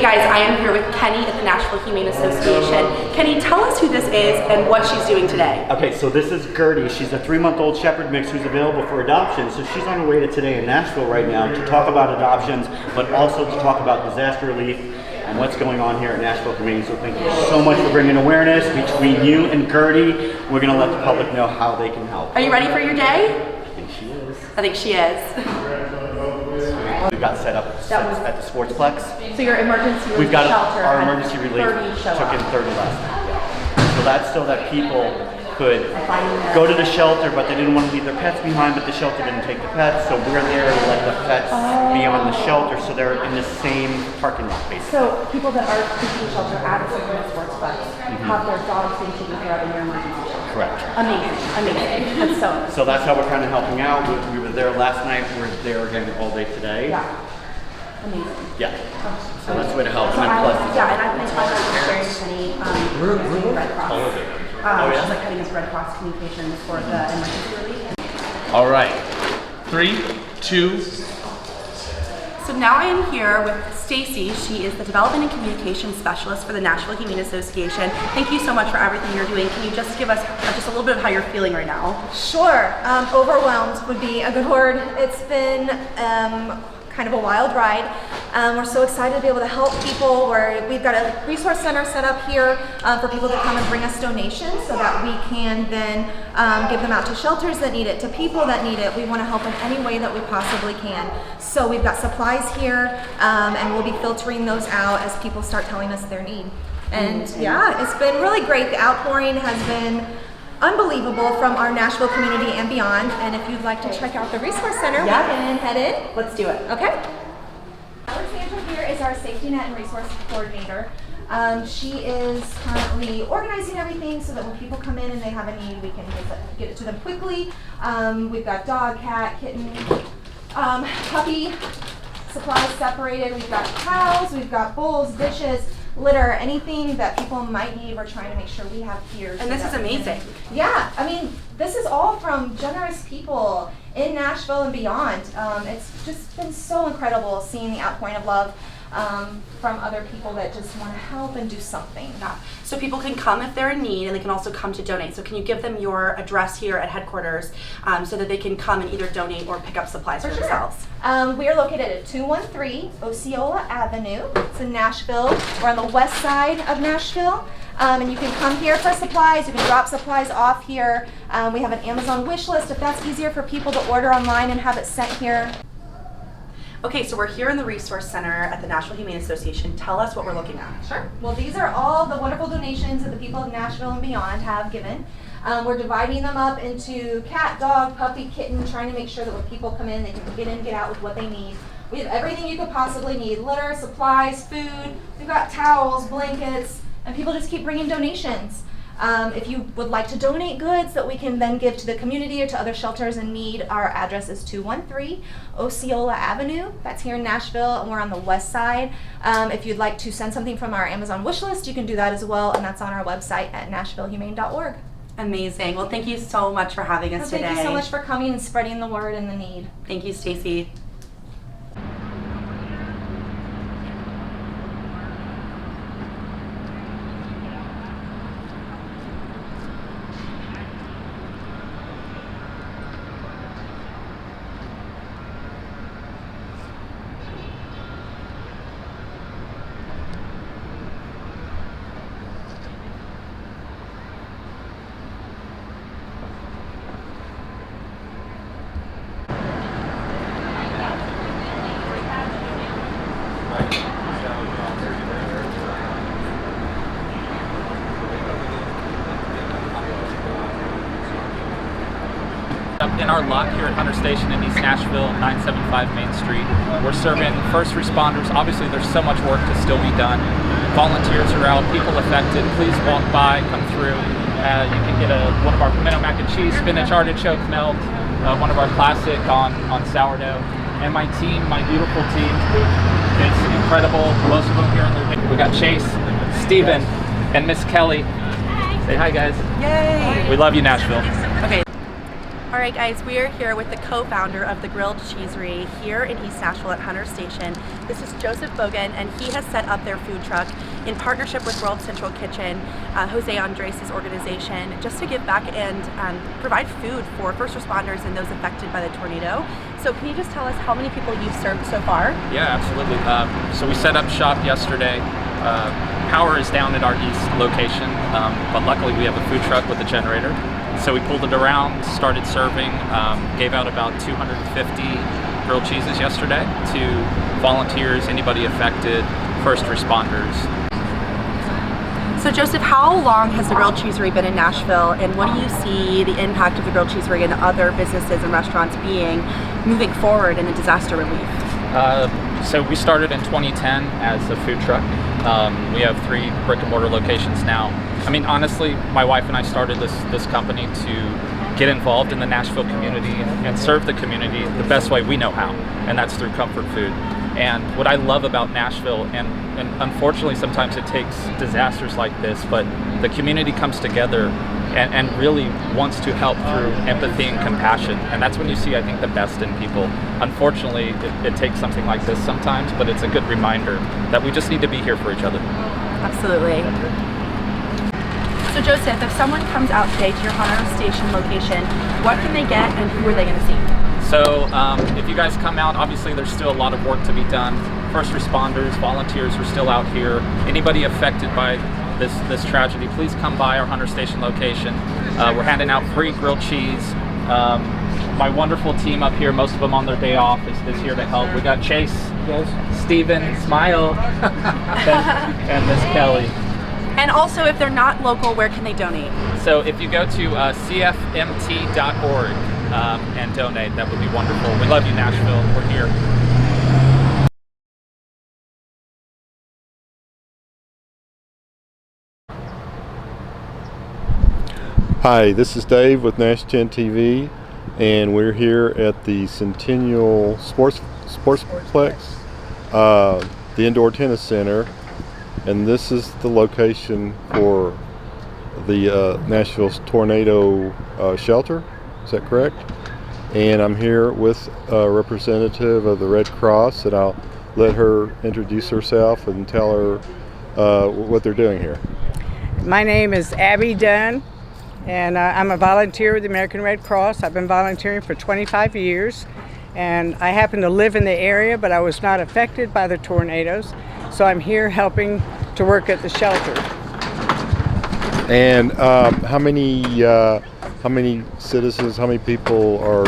guys, I am here with Kenny at the Nashville Humane Association. Kenny, tell us who this is and what she's doing today. Okay, so this is Gertie. She's a 3-month-old shepherd mix who's available for adoption. So she's on her way to today in Nashville right now to talk about adoptions, but also to talk about disaster relief and what's going on here at Nashville Humane. So thank you so much for bringing awareness between you and Gertie. We're going to let the public know how they can help. Are you ready for your day? I think she is. I think she is. We got set up at the Sportsplex. So your emergency relief We've got shelter our emergency relief 30 show took up. in 30 last night. Yeah. So that's so that people could go to the shelter, but they didn't want to leave their pets behind, but the shelter didn't take the pets, so we're there to let the pets be on the shelter, so they're in the same parking lot, basically. So people that are keeping shelter at the Sportsplex have their dogs being taken care of in your emergency shelter. Correct. Amazing, amazing. That's so amazing. So that's how we're kind of helping out. We were there last night, we're there again all day today. Yeah. Amazing. Yeah. So that's the way to help. So And then plus, and I've been talking to sharing Kenny Red Cross. She's like heading us Red Cross communications for the emergency relief. All right, 3, 2. So now I am here with Stacy. She is the Development and Communications Specialist for the Nashville Humane Association. Thank you so much for everything you're doing. Can you just give us just a little bit of how you're feeling right now? Sure. Overwhelmed would be a good word. It's been kind of a wild ride. We're so excited to be able to help people. We've got a resource center set up here for people to come and bring us donations so that we can then give them out to shelters that need it, to people that need it. We want to help in any way that we possibly can. So we've got supplies here and we'll be filtering those out as people start telling us their need. And yeah, it's been really great. The outpouring has been unbelievable from our Nashville community and beyond. And if you'd like to check out the resource center, we can head in. Let's do it. Okay. Alexandra here is our safety net and resource coordinator. She is currently organizing everything so that when people come in and they have a need, we can get it to them quickly. We've got dog, cat, kitten, puppy supplies separated. We've got towels, we've got bowls, dishes, litter, anything that people might need, we're trying to make sure we have here. And this is amazing. Yeah, I mean, this is all from generous people in Nashville and beyond. It's just been so incredible seeing the outpouring of love from other people that just want to help and do something. Yeah. So people can come if they're in need, and they can also come to donate. So can you give them your address here at headquarters so that they can come and either donate or pick up supplies for themselves? We are located at 213 Osceola Avenue. It's in Nashville. We're on the west side of Nashville. And you can come here for supplies. You can drop supplies off here. We have an Amazon wish list if that's easier for people to order online and have it sent here. Okay, so we're here in the Resource Center at the Nashville Humane Association. Tell us what we're looking at. Sure. Well, these are all the wonderful donations that the people of Nashville and beyond have given. We're dividing them up into cat, dog, puppy, kitten, trying to make sure that when people come in, they can get in and get out with what they need. We have everything you could possibly need: litter, supplies, food. We've got towels, blankets, and people just keep bringing donations. If you would like to donate goods that we can then give to the community or to other shelters in need, our address is 213 Osceola Avenue. That's here in Nashville, and we're on the west side. If you'd like to send something from our Amazon wish list, you can do that as well, and that's on our website at nashvillehumane.org. Amazing. Well, thank you so much for having us today. Thank you so much for coming and spreading the word and the need. Thank you, Stacy. In our lot here at Hunter Station in East Nashville, 975 Main Street, we're serving first responders. Obviously, there's so much work to still be done. Volunteers are out, people affected. Please walk by, come through. You can get one of our pimento mac and cheese, spinach artichoke melt, one of our classic on sourdough. And my team, my beautiful team, it's incredible. Most of them here in their. We got Chase, Steven, and Miss Kelly. Say hi, guys. Yay! We love you, Nashville. Okay. All right, guys, we are here with the co-founder of the Grilled Cheeserie here in East Nashville at Hunter Station. This is Joseph Bogan, and he has set up their food truck in partnership with World Central Kitchen, Jose Andres' organization, just to give back and provide food for first responders and those affected by the tornado. So can you just tell us how many people you've served so far? Yeah, absolutely. So we set up shop yesterday. Power is down at our east location, but luckily we have a food truck with a generator. So we pulled it around, started serving, gave out about 250 grilled cheeses yesterday to volunteers, anybody affected, first responders. So Joseph, how long has the Grilled Cheeserie been in Nashville, and what do you see the impact of the Grilled Cheeserie and other businesses and restaurants being moving forward in the disaster relief? So we started in 2010 as a food truck. We have 3 brick and mortar locations now. I mean, honestly, my wife and I started this company to get involved in the Nashville community and serve the community the best way we know how, and that's through comfort food. And what I love about Nashville, and unfortunately sometimes it takes disasters like this, but the community comes together and really wants to help through empathy and compassion. And that's when you see, I think, the best in people. Unfortunately, it takes something like this sometimes, but it's a good reminder that we just need to be here for each other. Absolutely. So Joseph, if someone comes out today to your Hunter Station location, what can they get and who are they going to see? So if you guys come out, obviously there's still a lot of work to be done. First responders, volunteers are still out here. Anybody affected by this tragedy, please come by our Hunter Station location. We're handing out free grilled cheese. My wonderful team up here, most of them on their day off, is here to help. We got Chase, Steven, Smile, and Miss Kelly. And also, if they're not local, where can they donate? So if you go to cfmt.org and donate, that would be wonderful. We love you, Nashville. We're here. Hi, this is Dave with Nash 10 TV, and we're here at the Centennial Sportsplex, the indoor tennis center, and this is the location for the Nashville's tornado shelter. Is that correct? And I'm here with a representative of the Red Cross, and I'll let her introduce herself and tell her what they're doing here. My name is Abby Dunn, and I'm a volunteer with the American Red Cross. I've been volunteering for 25 years, and I happen to live in the area, but I was not affected by the tornadoes, so I'm here helping to work at the shelter. And how many citizens, how many people are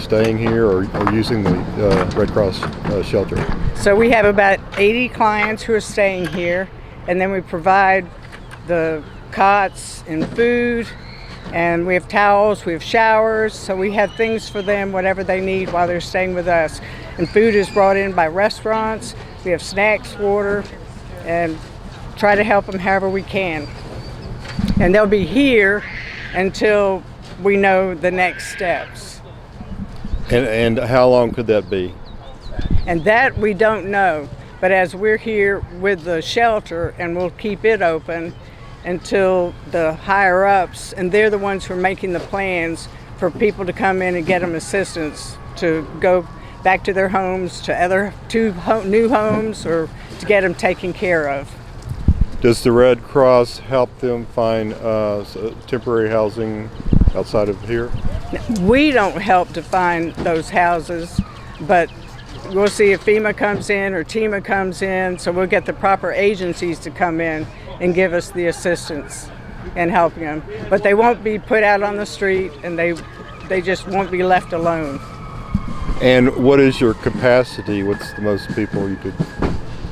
staying here or using the Red Cross shelter? So we have about 80 clients who are staying here, and then we provide the cots and food, and we have towels, we have showers, so we have things for them, whatever they need while they're staying with us. And food is brought in by restaurants, we have snacks, water, and try to help them however we can. And they'll be here until we know the next steps. And how long could that be? And that we don't know, but as we're here with the shelter, and we'll keep it open until the higher ups, and they're the ones who are making the plans for people to come in and get them assistance to go back to their homes, to new homes, or to get them taken care of. Does the Red Cross help them find temporary housing outside of here? We don't help to find those houses, but we'll see if FEMA comes in or TEMA comes in, so we'll get the proper agencies to come in and give us the assistance and helping them. But they won't be put out on the street, and they just won't be left alone. And what is your capacity? What's the most people you could,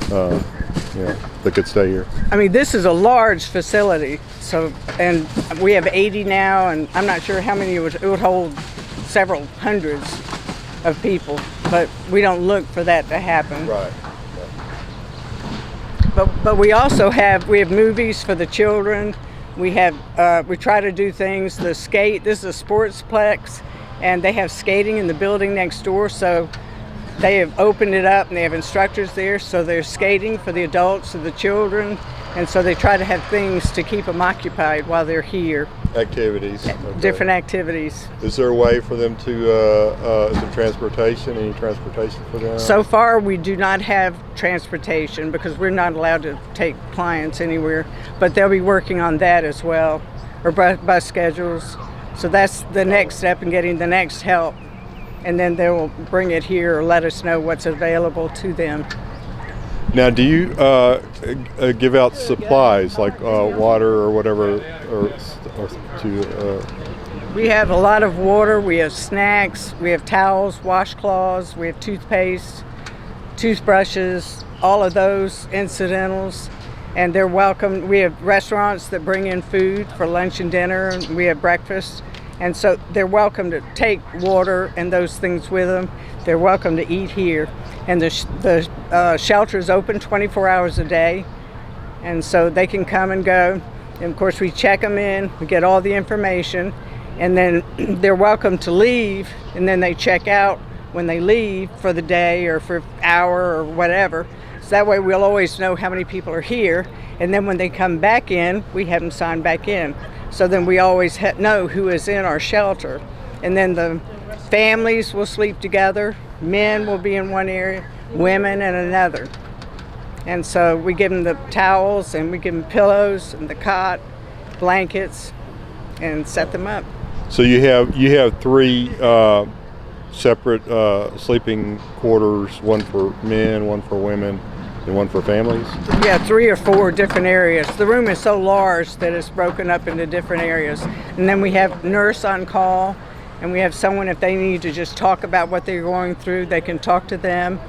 that could stay here? I mean, this is a large facility, so, and we have 80 now, and I'm not sure how many it would hold several hundreds of people, but we don't look for that to happen. Right. But we also have movies for the children. We try to do things, this is a Sportsplex, and they have skating in the building next door, so they have opened it up and they have instructors there, so there's skating for the adults and the children. And so they try to have things to keep them occupied while they're here, Activities. Okay. different activities. Is there a way for them to, is there transportation, any transportation for them? So far, we do not have transportation because we're not allowed to take clients anywhere, but they'll be working on that as well, or bus schedules. So that's the next step in getting the next help. And then they will bring it here or let us know what's available to them. Now, do you give out supplies like water or whatever, or to? We have a lot of water, we have snacks, we have towels, washcloths, we have toothpaste, toothbrushes, all of those incidentals, and they're welcome. We have restaurants that bring in food for lunch and dinner, and we have breakfast, and so they're welcome to take water and those things with them. They're welcome to eat here, and the shelter is open 24 hours a day, and so they can come and go. And of course, we check them in, we get all the information, and then they're welcome to leave, and then they check out when they leave for the day or for an hour or whatever. So that way we'll always know how many people are here, and then when they come back in, we have them sign back in. So then we always know who is in our shelter. And then the families will sleep together, men will be in one area, women in another. And so we give them the towels and we give them pillows and the cot, blankets, and set them up. So you have three separate sleeping quarters, one for men, one for women, and one for families? Yeah, 3 or 4 different areas. The room is so large that it's broken up into different areas. And then we have nurse on call, and we have someone, if they need to just talk about what they're going through, they can talk to them,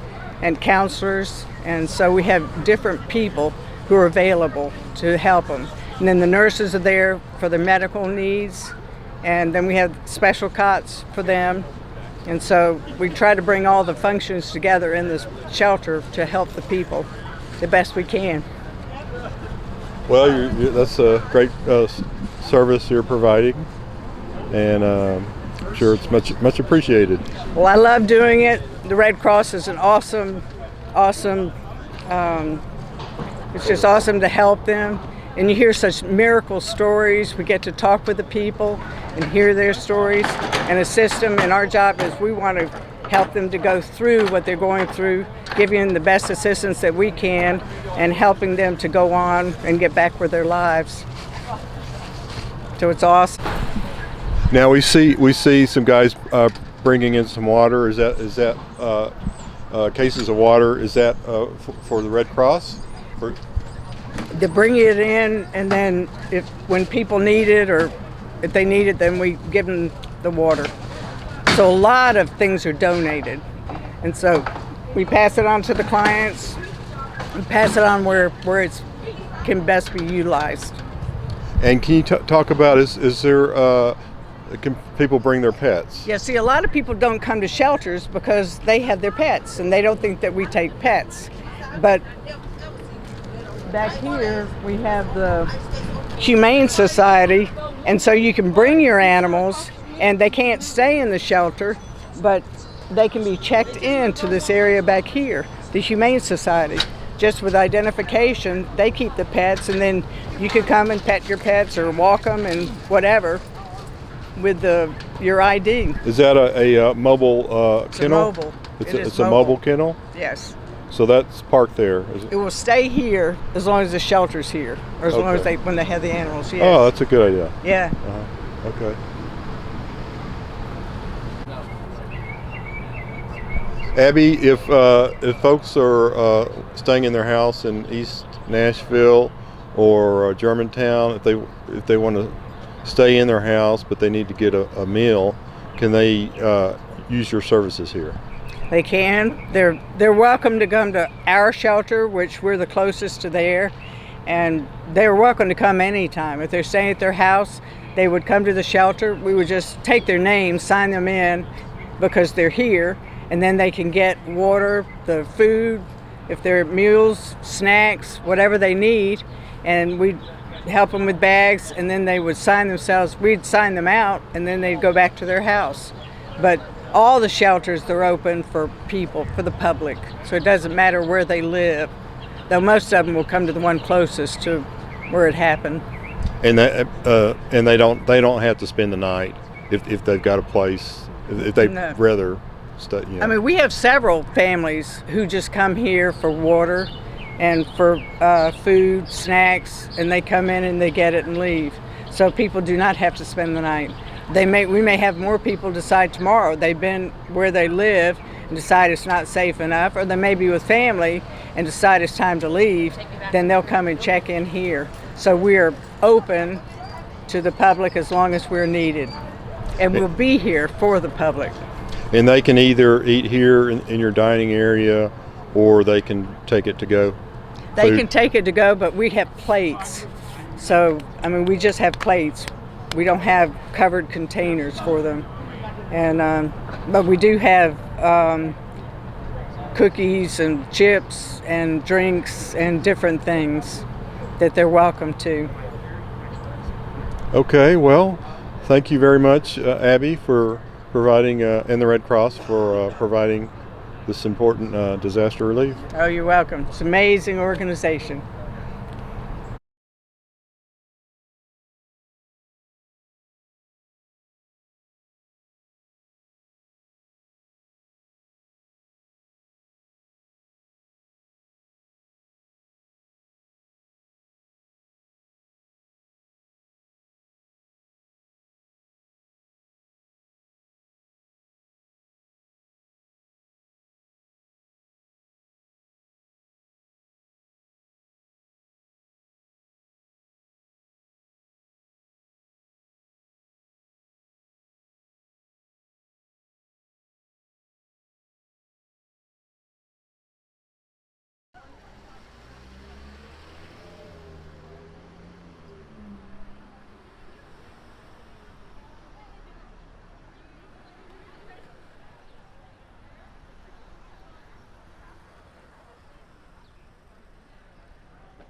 and counselors. And so we have different people who are available to help them. And then the nurses are there for their medical needs, and then we have special cots for them. And so we try to bring all the functions together in this shelter to help the people the best we can. Well, that's a great service you're providing, and I'm sure it's much appreciated. Well, I love doing it. The Red Cross is an awesome, it's just awesome to help them. And you hear such miracle stories. We get to talk with the people and hear their stories and assist them. And our job is we want to help them to go through what they're going through, giving them the best assistance that we can, and helping them to go on and get back with their lives. So it's awesome. Now we see some guys bringing in some water. Is that cases of water? Is that for the Red Cross? They bring it in, and then when people need it, or if they need it, then we give them the water. So a lot of things are donated, and so we pass it on to the clients. We pass it on where it can best be utilized. And can you talk about is there can people bring their pets? Yeah, see, a lot of people don't come to shelters because they have their pets, and they don't think that we take pets. But back here we have the Humane Society, and so you can bring your animals, and they can't stay in the shelter, but they can be checked into this area back here, the Humane Society. Just with identification, they keep the pets, and then you can come and pet your pets or walk them and whatever with your ID. Is that a mobile kennel? It's mobile. It's a mobile kennel? Yes. So that's parked there. It will stay here as long as the shelter's here, or as long as when they have the animals. Yes. Oh, that's a good idea. Yeah. Okay. Abby, if folks are staying in their house in East Nashville or Germantown, if they want to stay in their house but they need to get a meal, can they use your services here? They can. They're welcome to come to our shelter, which we're the closest to there, and they're welcome to come anytime. If they're staying at their house, they would come to the shelter. We would just take their names, sign them in because they're here, and then they can get water, the food, if they're meals, snacks, whatever they need, and we'd help them with bags, and then they would sign themselves. We'd sign them out, and then they'd go back to their house. But all the shelters, they're open for people, for the public, so it doesn't matter where they live. though most of them will come to the one closest to where it happened. And they don't have to spend the night if they've got a place, if they'd No. rather stay. You know. I mean, we have several families who just come here for water and for food, snacks, and they come in and they get it and leave. So people do not have to spend the night. We may have more people decide tomorrow they've been where they live and decide it's not safe enough, or they may be with family and decide it's time to leave, then they'll come and check in here. So we're open to the public as long as we're needed. And we'll be here for the public. And they can either eat here in your dining area, or they can take it to go. They Food. can take it to go, but we have plates. So, I mean, we just have plates. We don't have covered containers for them. And, but we do have cookies and chips and drinks and different things that they're welcome to. Okay, well, thank you very much, Abby, for providing, and the Red Cross for providing this important disaster relief. Oh, you're welcome. It's an amazing organization.